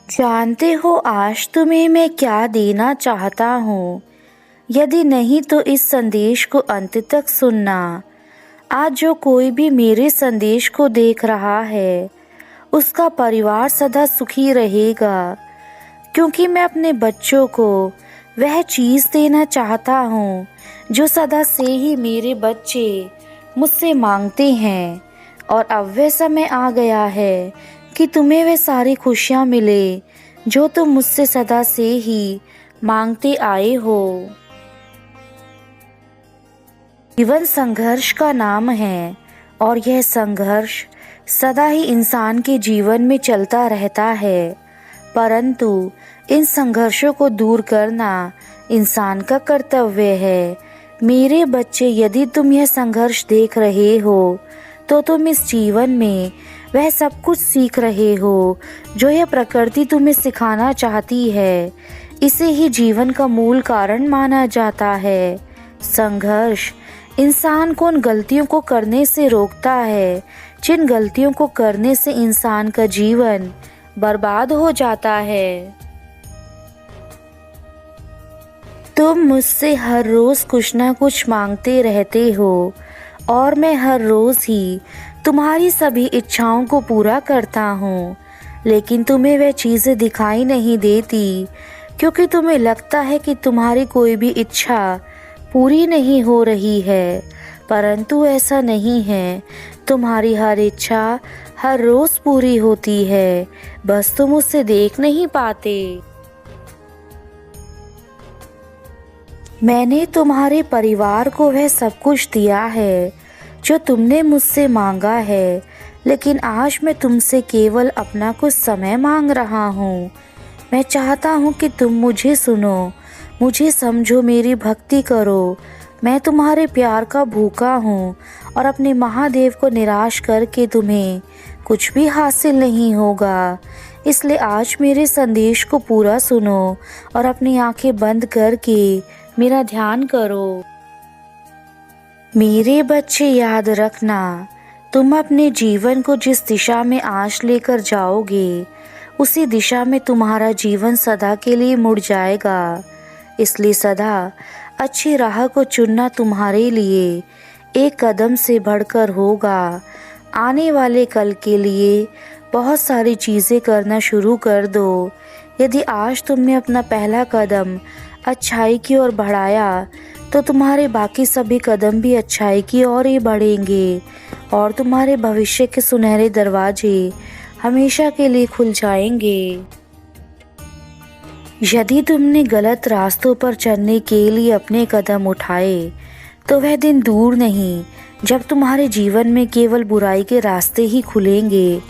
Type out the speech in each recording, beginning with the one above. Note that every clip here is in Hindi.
जानते हो आज तुम्हें मैं क्या देना चाहता हूँ। यदि नहीं तो इस संदेश को अंत तक सुनना। आज जो कोई भी मेरे संदेश को देख रहा है उसका परिवार सदा सुखी रहेगा, क्योंकि मैं अपने बच्चों को वह चीज़ देना चाहता हूँ जो सदा से ही मेरे बच्चे मुझसे मांगते हैं। और अब वह समय आ गया है कि तुम्हें वे सारी खुशियाँ मिले जो तुम मुझसे सदा से ही मांगते आए हो। जीवन संघर्ष का नाम है और यह संघर्ष सदा ही इंसान के जीवन में चलता रहता है, परंतु इन संघर्षों को दूर करना इंसान का कर्तव्य है। मेरे बच्चे, यदि तुम यह संघर्ष देख रहे हो तो तुम इस जीवन में वह सब कुछ सीख रहे हो जो यह प्रकृति तुम्हें सिखाना चाहती है। इसे ही जीवन का मूल कारण माना जाता है। संघर्ष इंसान को उन गलतियों को करने से रोकता है जिन गलतियों को करने से इंसान का जीवन बर्बाद हो जाता है। तुम मुझसे हर रोज कुछ ना कुछ मांगते रहते हो और मैं हर रोज ही तुम्हारी सभी इच्छाओं को पूरा करता हूँ, लेकिन तुम्हें वह चीज़ें दिखाई नहीं देती क्योंकि तुम्हें लगता है कि तुम्हारी कोई भी इच्छा पूरी नहीं हो रही है, परंतु ऐसा नहीं है। तुम्हारी हर इच्छा हर रोज पूरी होती है, बस तुम उसे देख नहीं पाते। मैंने तुम्हारे परिवार को वह सब कुछ दिया है जो तुमने मुझसे मांगा है, लेकिन आज मैं तुमसे केवल अपना कुछ समय मांग रहा हूँ। मैं चाहता हूँ कि तुम मुझे सुनो, मुझे समझो, मेरी भक्ति करो। मैं तुम्हारे प्यार का भूखा हूँ और अपने महादेव को निराश करके तुम्हें कुछ भी हासिल नहीं होगा। इसलिए आज मेरे संदेश को पूरा सुनो और अपनी आंखें बंद करके मेरा ध्यान करो। मेरे बच्चे, याद रखना, तुम अपने जीवन को जिस दिशा में आज लेकर जाओगे उसी दिशा में तुम्हारा जीवन सदा के लिए मुड़ जाएगा। इसलिए सदा अच्छी राह को चुनना तुम्हारे लिए एक कदम से बढ़कर होगा। आने वाले कल के लिए बहुत सारी चीज़ें करना शुरू कर दो। यदि आज तुमने अपना पहला कदम अच्छाई की ओर बढ़ाया तो तुम्हारे बाकी सभी कदम भी अच्छाई की ओर ही बढ़ेंगे और तुम्हारे भविष्य के सुनहरे दरवाजे हमेशा के लिए खुल जाएंगे। यदि तुमने गलत रास्तों पर चलने के लिए अपने कदम उठाए तो वह दिन दूर नहीं जब तुम्हारे जीवन में केवल बुराई के रास्ते ही खुलेंगे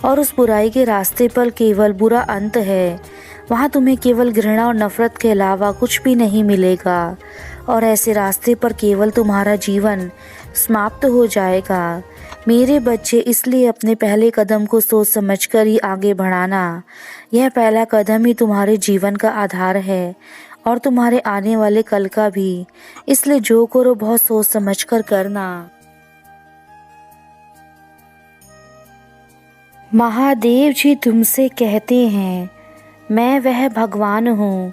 और उस बुराई के रास्ते पर केवल बुरा अंत है। वहाँ तुम्हें केवल घृणा और नफरत के अलावा कुछ भी नहीं मिलेगा और ऐसे रास्ते पर केवल तुम्हारा जीवन समाप्त हो जाएगा। मेरे बच्चे, इसलिए अपने पहले कदम को सोच समझकर ही आगे बढ़ाना। यह पहला कदम ही तुम्हारे जीवन का आधार है और तुम्हारे आने वाले कल का भी। इसलिए जो करो बहुत सोच समझकर करना। महादेव जी तुमसे कहते हैं, मैं वह भगवान हूँ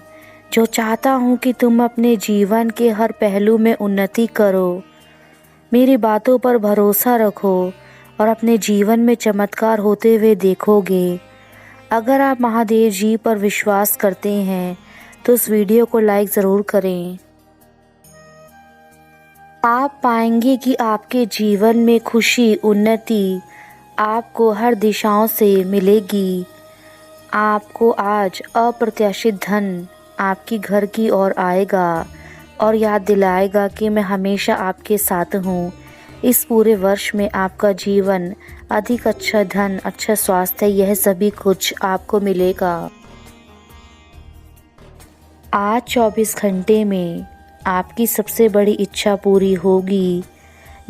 जो चाहता हूँ कि तुम अपने जीवन के हर पहलू में उन्नति करो। मेरी बातों पर भरोसा रखो और अपने जीवन में चमत्कार होते हुए देखोगे। अगर आप महादेव जी पर विश्वास करते हैं तो इस वीडियो को लाइक ज़रूर करें। आप पाएंगे कि आपके जीवन में खुशी, उन्नति आपको हर दिशाओं से मिलेगी। आपको आज अप्रत्याशित धन आपकी घर की ओर आएगा और याद दिलाएगा कि मैं हमेशा आपके साथ हूँ। इस पूरे वर्ष में आपका जीवन अधिक अच्छा धन, अच्छा स्वास्थ्य, यह सभी कुछ आपको मिलेगा। आज 24 घंटे में आपकी सबसे बड़ी इच्छा पूरी होगी।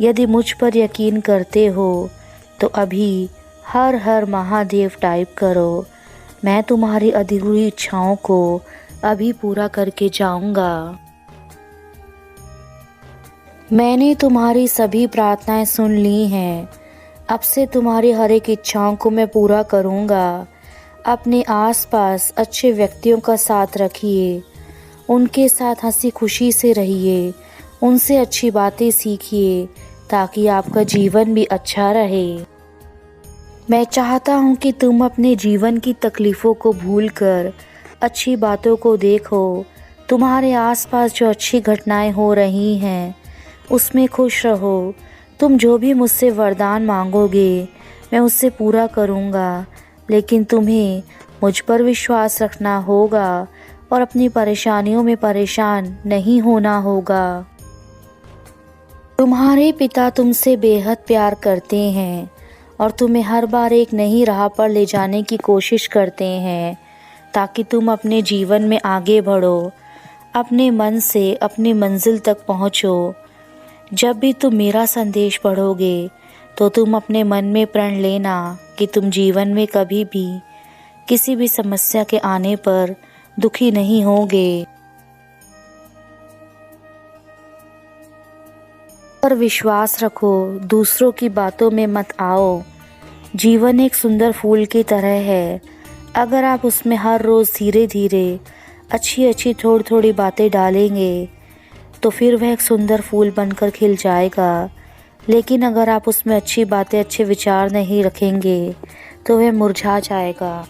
यदि मुझ पर यकीन करते हो तो अभी हर हर महादेव टाइप करो। मैं तुम्हारी अधूरी इच्छाओं को अभी पूरा करके जाऊंगा। मैंने तुम्हारी सभी प्रार्थनाएं सुन ली हैं। अब से तुम्हारी हर एक इच्छाओं को मैं पूरा करूंगा। अपने आसपास अच्छे व्यक्तियों का साथ रखिए, उनके साथ हंसी खुशी से रहिए, उनसे अच्छी बातें सीखिए ताकि आपका जीवन भी अच्छा रहे। मैं चाहता हूँ कि तुम अपने जीवन की तकलीफ़ों को भूलकर अच्छी बातों को देखो। तुम्हारे आसपास जो अच्छी घटनाएं हो रही हैं उसमें खुश रहो। तुम जो भी मुझसे वरदान मांगोगे मैं उससे पूरा करूँगा, लेकिन तुम्हें मुझ पर विश्वास रखना होगा और अपनी परेशानियों में परेशान नहीं होना होगा। तुम्हारे पिता तुमसे बेहद प्यार करते हैं और तुम्हें हर बार एक नई राह पर ले जाने की कोशिश करते हैं ताकि तुम अपने जीवन में आगे बढ़ो, अपने मन से अपनी मंजिल तक पहुँचो। जब भी तुम मेरा संदेश पढ़ोगे तो तुम अपने मन में प्रण लेना कि तुम जीवन में कभी भी किसी भी समस्या के आने पर दुखी नहीं होगे। पर विश्वास रखो, दूसरों की बातों में मत आओ। जीवन एक सुंदर फूल की तरह है। अगर आप उसमें हर रोज़ धीरे धीरे अच्छी थोड़ी थोड़ी बातें डालेंगे तो फिर वह एक सुंदर फूल बनकर खिल जाएगा। लेकिन अगर आप उसमें अच्छी बातें अच्छे विचार नहीं रखेंगे तो वह मुरझा जाएगा।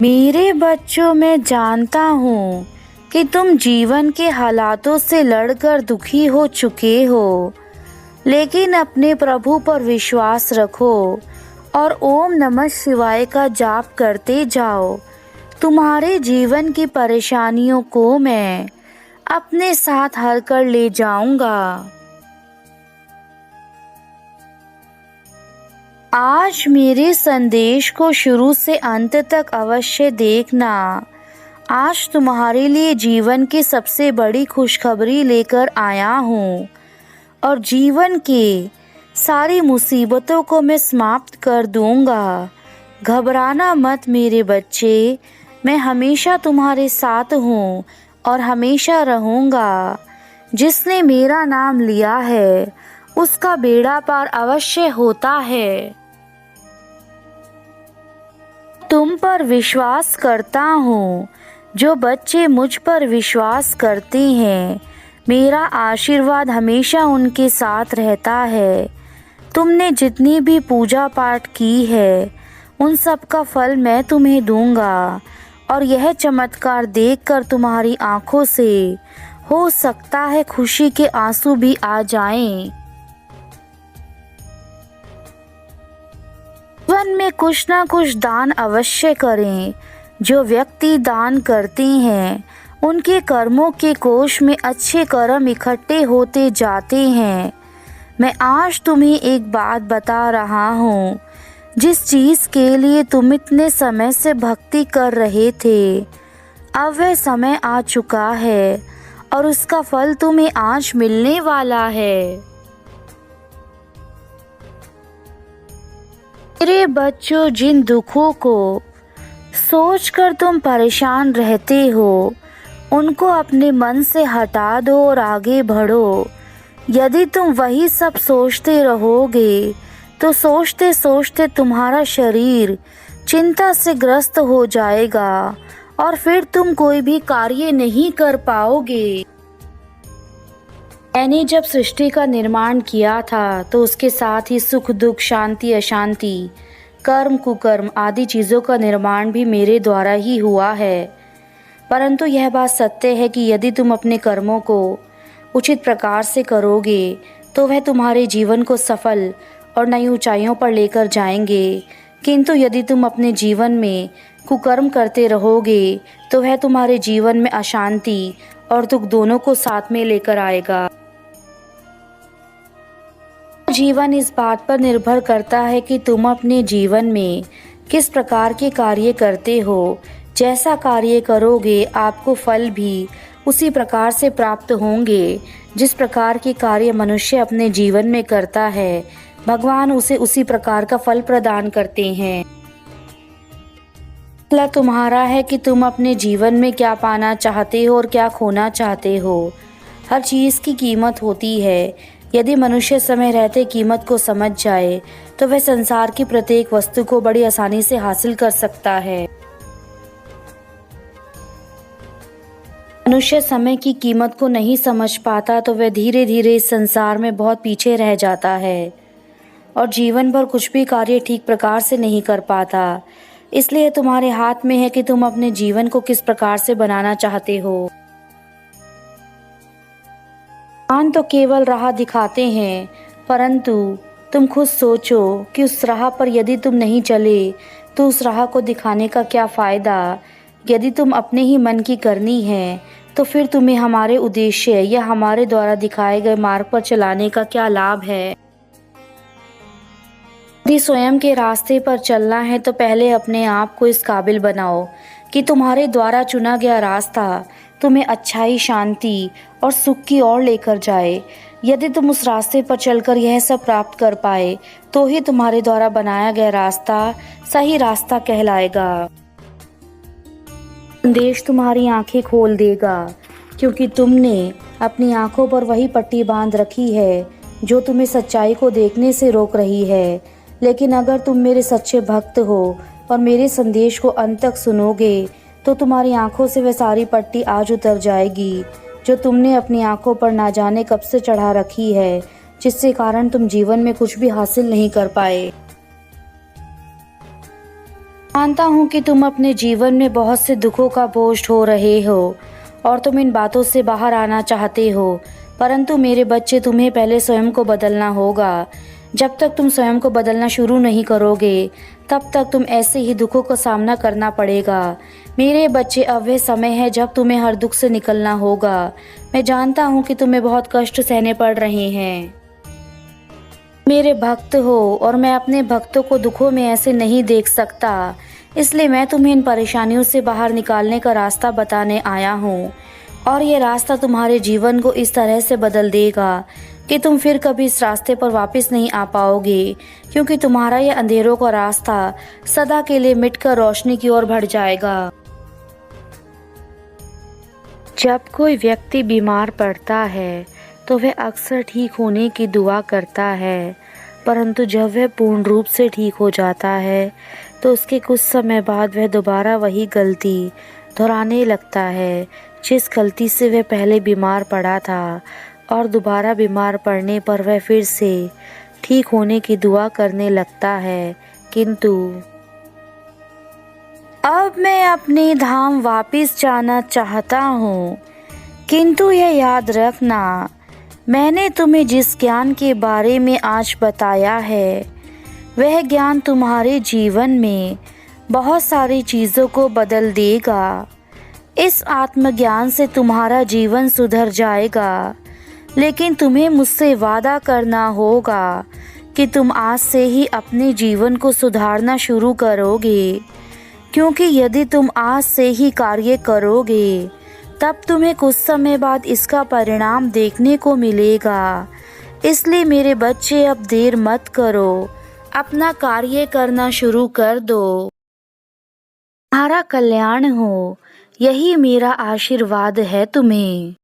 मेरे बच्चों, मैं जानता हूँ कि तुम जीवन के हालातों से लड़कर दुखी हो चुके हो, लेकिन अपने प्रभु पर विश्वास रखो और ओम नमः शिवाय का जाप करते जाओ। तुम्हारे जीवन की परेशानियों को मैं अपने साथ हल कर ले जाऊंगा। आज मेरे संदेश को शुरू से अंत तक अवश्य देखना। आज तुम्हारे लिए जीवन की सबसे बड़ी खुशखबरी लेकर आया हूँ और जीवन के सारी मुसीबतों को मैं समाप्त कर दूंगा। घबराना मत मेरे बच्चे, मैं हमेशा तुम्हारे साथ हूँ और हमेशा रहूँगा। जिसने मेरा नाम लिया है उसका बेड़ा पार अवश्य होता है। तुम पर विश्वास करता हूँ। जो बच्चे मुझ पर विश्वास करते हैं मेरा आशीर्वाद हमेशा उनके साथ रहता है। तुमने जितनी भी पूजा पाठ की है उन सब का फल मैं तुम्हें दूंगा और यह चमत्कार देखकर तुम्हारी आंखों से हो सकता है खुशी के आंसू भी आ जाएं। जीवन में कुछ ना कुछ दान अवश्य करें। जो व्यक्ति दान करते हैं उनके कर्मों के कोष में अच्छे कर्म इकट्ठे होते जाते हैं। मैं आज तुम्हें एक बात बता रहा हूँ। जिस चीज़ के लिए तुम इतने समय से भक्ति कर रहे थे अब वह समय आ चुका है और उसका फल तुम्हें आज मिलने वाला है। मेरे बच्चों, जिन दुखों को सोचकर तुम परेशान रहते हो उनको अपने मन से हटा दो और आगे बढ़ो। यदि तुम वही सब सोचते रहोगे तो सोचते सोचते तुम्हारा शरीर चिंता से ग्रस्त हो जाएगा और फिर तुम कोई भी कार्य नहीं कर पाओगे। मैंने जब सृष्टि का निर्माण किया था तो उसके साथ ही सुख दुख शांति अशांति कर्म कुकर्म आदि चीज़ों का निर्माण भी मेरे द्वारा ही हुआ है। परंतु यह बात सत्य है कि यदि तुम अपने कर्मों को उचित प्रकार से करोगे तो वह तुम्हारे जीवन को सफल और नई ऊंचाइयों पर लेकर जाएंगे। किंतु यदि तुम अपने जीवन में कुकर्म करते रहोगे तो वह तुम्हारे जीवन में अशांति और दुख दोनों को साथ में लेकर आएगा। जीवन इस बात पर निर्भर करता है कि तुम अपने जीवन में किस प्रकार के कार्य करते हो। जैसा कार्य करोगे आपको फल भी उसी प्रकार से प्राप्त होंगे। जिस प्रकार के कार्य मनुष्य अपने जीवन में करता है भगवान उसे उसी प्रकार का फल प्रदान करते हैं। फैसला तुम्हारा है कि तुम अपने जीवन में क्या पाना चाहते हो और क्या खोना चाहते हो। हर चीज़ की कीमत होती है। यदि मनुष्य समय रहते कीमत को समझ जाए तो वह संसार की प्रत्येक वस्तु को बड़ी आसानी से हासिल कर सकता है। मनुष्य समय की कीमत को नहीं समझ पाता तो वह धीरे धीरे इस संसार में बहुत पीछे रह जाता है और जीवन भर कुछ भी कार्य ठीक प्रकार से नहीं कर पाता। इसलिए तुम्हारे हाथ में है कि तुम अपने जीवन को किस प्रकार से बनाना चाहते हो। भगवान तो केवल राह दिखाते हैं, परंतु तुम खुद सोचो कि उस राह पर यदि तुम नहीं चले तो उस राह को दिखाने का क्या फ़ायदा। यदि तुम अपने ही मन की करनी है तो फिर तुम्हें हमारे उद्देश्य या हमारे द्वारा दिखाए गए मार्ग पर चलाने का क्या लाभ है। यदि स्वयं के रास्ते पर चलना है तो पहले अपने आप को इस काबिल बनाओ कि तुम्हारे द्वारा चुना गया रास्ता तुम्हें अच्छाई, शांति और सुख की ओर लेकर जाए। यदि तुम उस रास्ते पर चलकर यह सब प्राप्त कर पाए तो ही तुम्हारे द्वारा बनाया गया रास्ता सही रास्ता कहलाएगा। संदेश तुम्हारी आंखें खोल देगा, क्योंकि तुमने अपनी आंखों पर वही पट्टी बांध रखी है जो तुम्हें सच्चाई को देखने से रोक रही है। लेकिन अगर तुम मेरे सच्चे भक्त हो और मेरे संदेश को अंत तक सुनोगे तो तुम्हारी आंखों से वह सारी पट्टी आज उतर जाएगी जो तुमने अपनी आंखों पर ना जाने कब से चढ़ा रखी है, जिससे कारण तुम जीवन में कुछ भी हासिल नहीं कर पाए। मानता हूँ कि तुम अपने जीवन में बहुत से दुखों का बोझ ढो रहे हो और तुम इन बातों से बाहर आना चाहते हो, परंतु मेरे बच्चे तुम्हें पहले स्वयं को बदलना होगा। जब तक तुम स्वयं को बदलना शुरू नहीं करोगे तब तक तुम ऐसे ही दुखों का सामना करना पड़ेगा। मेरे बच्चे, अब वह समय है जब तुम्हें हर दुख से निकलना होगा। मैं जानता हूँ कि तुम्हें बहुत कष्ट सहने पड़ रहे हैं। मेरे भक्त हो और मैं अपने भक्तों को दुखों में ऐसे नहीं देख सकता, इसलिए मैं तुम्हें इन परेशानियों से बाहर निकालने का रास्ता बताने आया हूँ। और ये रास्ता तुम्हारे जीवन को इस तरह से बदल देगा कि तुम फिर कभी इस रास्ते पर वापस नहीं आ पाओगे, क्योंकि तुम्हारा यह अंधेरों का रास्ता सदा के लिए मिटकर रोशनी की ओर बढ़ जाएगा। जब कोई व्यक्ति बीमार पड़ता है तो वह अक्सर ठीक होने की दुआ करता है, परंतु जब वह पूर्ण रूप से ठीक हो जाता है तो उसके कुछ समय बाद वह दोबारा वही गलती दोहराने लगता है जिस गलती से वह पहले बीमार पड़ा था, और दोबारा बीमार पड़ने पर वह फिर से ठीक होने की दुआ करने लगता है। किंतु अब मैं अपने धाम वापस जाना चाहता हूँ, किंतु यह याद रखना, मैंने तुम्हें जिस ज्ञान के बारे में आज बताया है वह ज्ञान तुम्हारे जीवन में बहुत सारी चीज़ों को बदल देगा। इस आत्मज्ञान से तुम्हारा जीवन सुधर जाएगा, लेकिन तुम्हें मुझसे वादा करना होगा कि तुम आज से ही अपने जीवन को सुधारना शुरू करोगे, क्योंकि यदि तुम आज से ही कार्य करोगे तब तुम्हें कुछ समय बाद इसका परिणाम देखने को मिलेगा। इसलिए मेरे बच्चे, अब देर मत करो, अपना कार्य करना शुरू कर दो। तुम्हारा कल्याण हो, यही मेरा आशीर्वाद है तुम्हें।